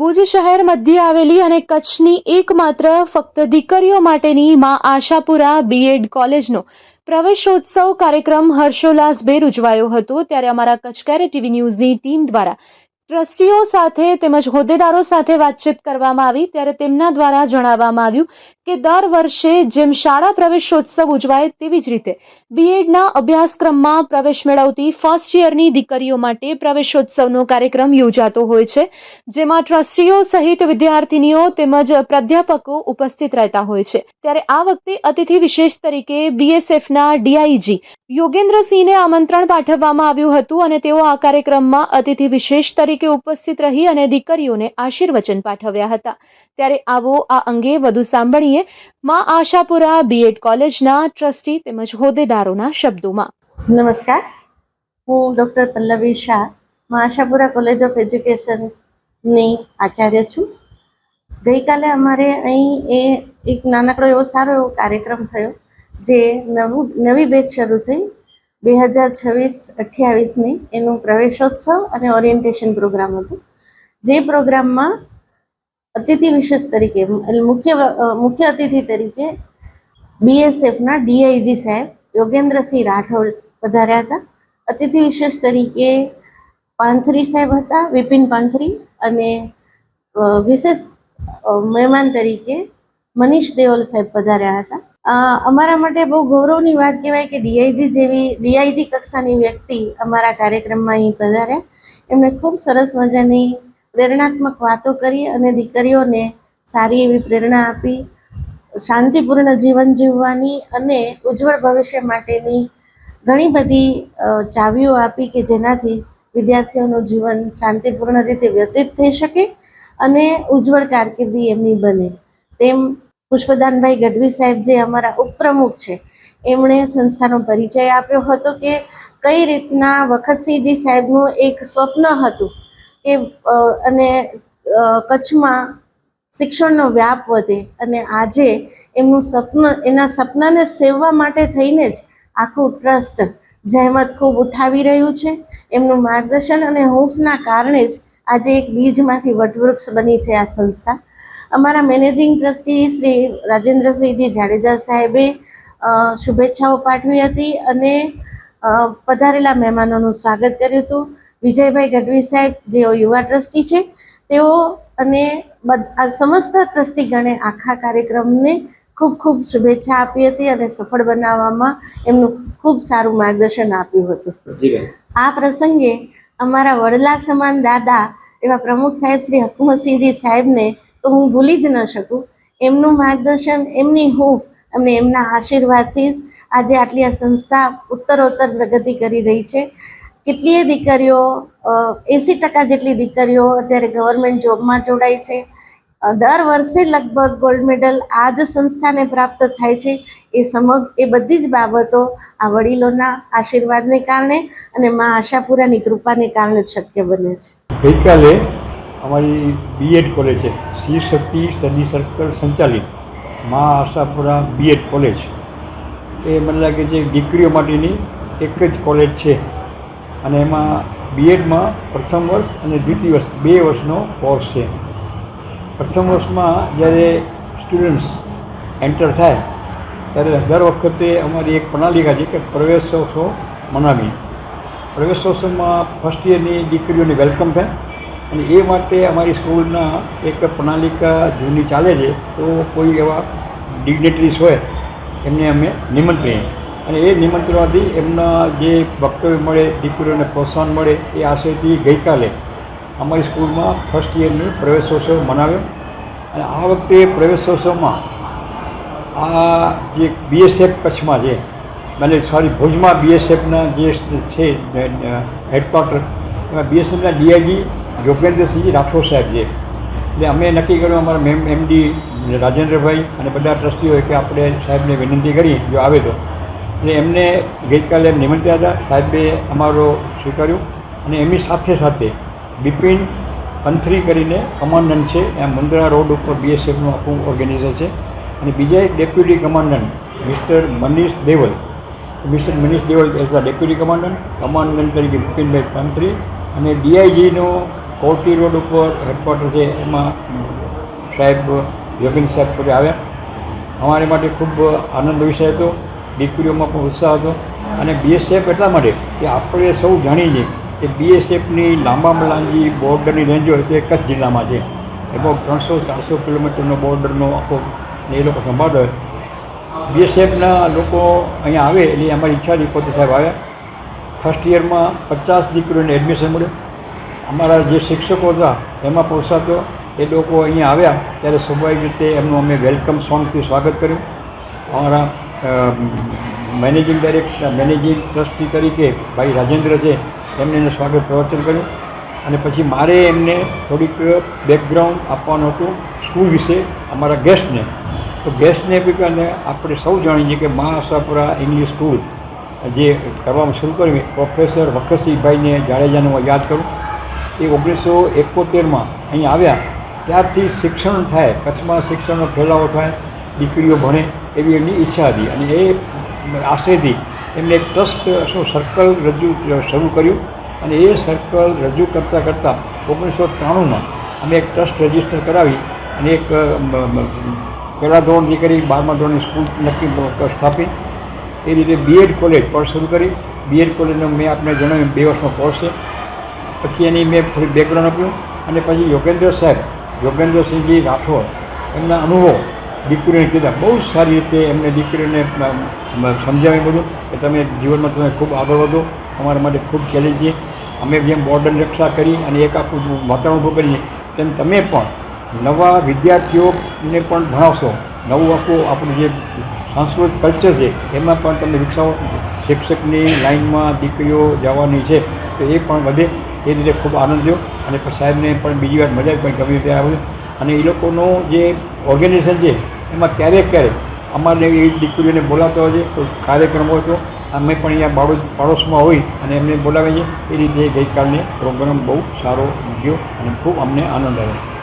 ભુજ શહેર મધ્યે આવેલી અને કચ્છની એકમાત્ર ફક્ત દીકરીઓ માટેની માં આશાપુરા બીએડ કોલેજનો પ્રવેશોત્સવ કાર્યક્રમ હર્ષોલ્લાસભેર ઉજવાયો હતો। ત્યારે અમારા કચ્છ કેર ટીવી ન્યૂઝની ટીમ દ્વારા ટ્રસ્ટીઓ સાથે તેમજ હોદ્દેદારો સાથે વાતચીત કરવામાં આવી। ત્યારે તેમના દ્વારા જણાવવામાં આવ્યું કે દર વર્ષે જેમ શાળા પ્રવેશોત્સવ ઉજવાય તેવી જ રીતે બીએડના અભ્યાસક્રમમાં પ્રવેશ મેળવતી ફર્સ્ટ યરની દીકરીઓ માટે પ્રવેશોત્સવનો કાર્યક્રમ યોજાતો હોય છે, જેમાં ટ્રસ્ટીઓ સહિત વિદ્યાર્થીનીઓ તેમજ પ્રાધ્યાપકો ઉપસ્થિત રહેતા હોય છે। ત્યારે આ વખતે અતિથિ વિશેષ તરીકે બીએસએફના ડીઆઈજી યોગેન્દ્રસિંહને આમંત્રણ પાઠવવામાં આવ્યું હતું અને તેઓ આ કાર્યક્રમમાં અતિથિ વિશેષ તરીકે ઉપસ્થિત રહી અને દીકરીઓને આશીર્વચન પાઠવ્યા હતા। ત્યારે આવો આ અંગે વધુ સાંભળીએ માં આશાપુરા બીએડ કોલેજના ટ્રસ્ટી તેમજ હોદ્દેદારોના શબ્દોમાં। નમસ્કાર, હું ડૉક્ટર પલ્લવી શાહ, માં આશાપુરા કોલેજ ઓફ એજ્યુકેશનની આચાર્ય છું। ગઈકાલે અમારે અહીં એક નાનકડો એવો સારો એવો કાર્યક્રમ થયો, જે નવી બેચ શરૂ થઈ 2026-28ની એનું પ્રવેશોત્સવ અને ઓરિએન્ટેશન પ્રોગ્રામ હતું। જે પ્રોગ્રામમાં અતિથિ વિશેષ તરીકે મુખ્ય અતિથિ તરીકે બીએસએફના ડીઆઈજી સાહેબ યોગેન્દ્રસિંહ રાઠોડ પધાર્યા હતા। અતિથિ વિશેષ તરીકે પાંથરી સાહેબ હતા, વિપિન પાંથરી, અને વિશેષ મહેમાન તરીકે મનીષ દેઓલ સાહેબ પધાર્યા હતા। અમારા માટે બહુ ગૌરવની વાત કહેવાય કે ડીઆઈજી કક્ષાની વ્યક્તિ અમારા કાર્યક્રમમાં અહીં પધાર્યા। એમણે ખૂબ સરસ મજાની પ્રેરણાત્મક વાતો કરી અને દીકરીઓને સારી એવી પ્રેરણા આપી, શાંતિપૂર્ણ જીવન જીવવાની અને ઉજ્જવળ ભવિષ્ય માટેની ઘણી બધી ચાવીઓ આપી કે જેનાથી વિદ્યાર્થીઓનું જીવન શાંતિપૂર્ણ રીતે વ્યતીત થઈ શકે અને ઉજ્જવળ કારકિર્દી એમની બને। તેમ પુષ્પદાનભાઈ ગઢવી સાહેબ, જે અમારા ઉપપ્રમુખ છે, એમણે સંસ્થાનો પરિચય આપ્યો હતો કે કઈ રીતના વખતસિંહજી સાહેબનું એક સ્વપ્ન હતું કે અને કચ્છમાં શિક્ષણનો વ્યાપ વધે, અને આજે એના સપનાને સેવવા માટે થઈને જ આખું ટ્રસ્ટ જહેમત ખૂબ ઉઠાવી રહ્યું છે। એમનું માર્ગદર્શન અને હૂંફના કારણે જ આજે એક બીજમાંથી વટવૃક્ષ બની છે આ સંસ્થા। અમારા મેનેજિંગ ટ્રસ્ટી શ્રી રાજેન્દ્રસિંહજી જાડેજા સાહેબે શુભેચ્છાઓ પાઠવી હતી અને પધારેલા મહેમાનોનું સ્વાગત કર્યું હતું। વિજયભાઈ ગઢવી સાહેબ, જેઓ યુવા ટ્રસ્ટી છે, તેઓ અને સમસ્ત ટ્રસ્ટીગણે આખા કાર્યક્રમને ખૂબ ખૂબ શુભેચ્છા આપી હતી અને સફળ બનાવવામાં એમનું ખૂબ સારું માર્ગદર્શન આપ્યું હતું। આ પ્રસંગે અમારા વડલા સમાન દાદા એવા પ્રમુખ સાહેબ શ્રી હકુમતસિંહજી સાહેબને તો હું ભૂલી જ ન શકું। એમનું માર્ગદર્શન, એમની હૂંફ અને એમના આશીર્વાદથી જ આજે આટલી આ સંસ્થા ઉત્તરોત્તર પ્રગતિ કરી રહી છે। કેટલીય દીકરીઓ 80% જેટલી દીકરીઓ અત્યારે ગવર્મેન્ટ જોબમાં જોડાઈ છે। દર વર્ષે લગભગ ગોલ્ડ મેડલ આ જ સંસ્થાને પ્રાપ્ત થાય છે। એ બધી જ બાબતો આ વડીલોના આશીર્વાદને કારણે અને માં આશાપુરાની કૃપાને કારણે જ શક્ય બને છે। ગઈકાલે અમારી બીએડ કોલેજ છે, શ્રી શક્તિ સ્ટડી સર્કલ સંચાલિત માં આશાપુરા બીએડ કોલેજ, એ મને લાગે છે દીકરીઓ માટેની એક જ કોલેજ છે અને એમાં બીએડમાં પ્રથમ વર્ષ અને દ્વિતીય વર્ષ 2 વર્ષનો કોર્સ છે। પ્રથમ વર્ષમાં જ્યારે સ્ટુડન્ટ્સ એન્ટર થાય ત્યારે દર વખતે અમારી એક પ્રણાલિકા છે કે પ્રવેશોત્સવ મનાવી। પ્રવેશોત્સવમાં ફર્સ્ટ યરની દીકરીઓને વેલકમ થાય અને એ માટે અમારી સ્કૂલના એક પ્રણાલિકા જૂની ચાલે છે। તો કોઈ એવા ડિગ્નેટરીઝ હોય એમને અમે નિમંત્રીએ અને એ નિમંત્રણથી એમના જે વક્તવ્ય મળે, દીકરીઓને પ્રોત્સાહન મળે, એ આશયથી ગઈકાલે અમારી સ્કૂલમાં ફર્સ્ટ યરનો પ્રવેશોત્સવ મનાવ્યો। અને આ વખતે પ્રવેશોત્સવમાં આ જે બીએસએફ કચ્છમાં છે, ભુજમાં બીએસએફના જે છે હેડક્વાર્ટર, એમાં બીએસએફના ડીઆઈજી યોગેન્દ્રસિંહજી રાઠોડ સાહેબ છે। એટલે અમે નક્કી કર્યું, અમારા એમડી રાજેન્દ્રભાઈ અને બધા ટ્રસ્ટીઓએ, કે આપણે સાહેબને વિનંતી કરી જો આવે તો। એટલે એમને ગઈકાલે નિમંત્રણ હતા, સાહેબે અમારો સ્વીકાર્યો અને એમની સાથે સાથે બિપિન પંથરી કરીને કમાન્ડન્ટ છે, આ મુંદ્રા રોડ ઉપર બીએસએફનું આખું ઓર્ગેનાઇઝેશન છે, અને બીજા એક deputy commandant mister Manish Deval as a deputy commandant તરીકે બિપિનભાઈ પંથરી, અને ડીઆઈજીનો કોર્ટી રોડ ઉપર હેડક્વાર્ટર છે એમાં સાહેબ યોગેન્દ્ર સાહેબ પોતે આવ્યા. અમારી માટે ખૂબ આનંદ વિષય હતો, દીકરીઓમાં પણ ઉત્સાહ હતો. અને બીએસએફ એટલા માટે કે આપણે સૌ જાણીએ છીએ કે બીએસએફની લાંબામાં લાંબી બોર્ડરની રેન્જ હોય તો એ કચ્છ જિલ્લામાં છે. એમાં 300-400 કિલોમીટરનો બોર્ડરનો આખો એ લોકો સંભાળતા હોય. બીએસએફના લોકો અહીંયા આવે એટલે અમારી ઈચ્છાથી પોતે સાહેબ આવ્યા. ફર્સ્ટ યરમાં 50 દીકરીઓને એડમિશન મળ્યું. અમારા જે શિક્ષકો હતા એમાં પ્રોત્સાહતો એ લોકો અહીંયા આવ્યા ત્યારે સ્વાભાવિક રીતે એમનું અમે વેલકમ સોંગથી સ્વાગત કર્યું. અમારા મેનેજિંગ ટ્રસ્ટી તરીકે ભાઈ રાજેન્દ્ર છે એમને એનું સ્વાગત પ્રવચન કર્યું. અને પછી મારે એમને થોડીક બેકગ્રાઉન્ડ આપવાનું હતું સ્કૂલ વિશે અમારા ગેસ્ટને. તો ગેસ્ટને બી કરીને આપણે સૌ જાણીએ છીએ કે મા આશાપુરા ઇંગ્લિશ સ્કૂલ જે કરવામાં શરૂ કરી પ્રોફેસર વખતસિંહભાઈને જાડેજાને હું યાદ કરું. એ 1971માં અહીં આવ્યા ત્યારથી શિક્ષણ થાય, કચ્છમાં શિક્ષણનો ફેલાવો થાય, દીકરીઓ ભણે એવી એમની ઈચ્છા હતી. અને એ આશયથી એમને એક ટ્રસ્ટ સર્કલ શરૂ કર્યું. અને એ સર્કલ રજૂ કરતાં 1993માં અમે એક ટ્રસ્ટ રજિસ્ટર કરાવી અને એક પહેલા ધોરણથી કરી 12મા ધોરણની સ્કૂલ નક્કી સ્થાપી. એ રીતે બીએડ કોલેજ પણ શરૂ કરી. બીએડ કોલેજનો મેં આપને જણાવ્યું 2 વર્ષનો કોર્સ છે. પછી એની મેં થોડી બેકગ્રાઉન્ડ આપ્યું. અને પછી યોગેન્દ્રસિંહજી રાઠોડ એમના અનુભવો દીકરીઓને કીધા, બહુ સારી રીતે એમને દીકરીઓને સમજાવ્યું બધું કે તમે જીવનમાં તમે ખૂબ આગળ વધો, અમારા માટે ખૂબ ચેલેન્જ છે. અમે જેમ બોર્ડરની રક્ષા કરી અને એક આખું વાતાવરણ ઊભું કરીએ તેમ તમે પણ નવા વિદ્યાર્થીઓને પણ ભણાવશો. નવું આખું આપણું જે સાંસ્કૃતિક કલ્ચર છે એમાં પણ તમે વિકસાવો. શિક્ષકની લાઇનમાં દીકરીઓ જવાની છે તો એ પણ વધે. એ રીતે ખૂબ આનંદ થયો. અને પછી સાહેબને પણ બીજી વાર મજા પણ ગમી રીતે આવ્યું. અને એ લોકોનું જે ઓર્ગેનાઇઝેશન છે એમાં ક્યારેક અમારે એ દીકરીઓને બોલાવતા હોય છે. કોઈ કાર્યક્રમ હોય તો અમે પણ અહીંયા પાડોશમાં હોય અને એમને બોલાવીએ છીએ. એ રીતે ગઈકાલને પ્રોગ્રામ બહુ સારો ગયો અને ખૂબ અમને આનંદ આવ્યો.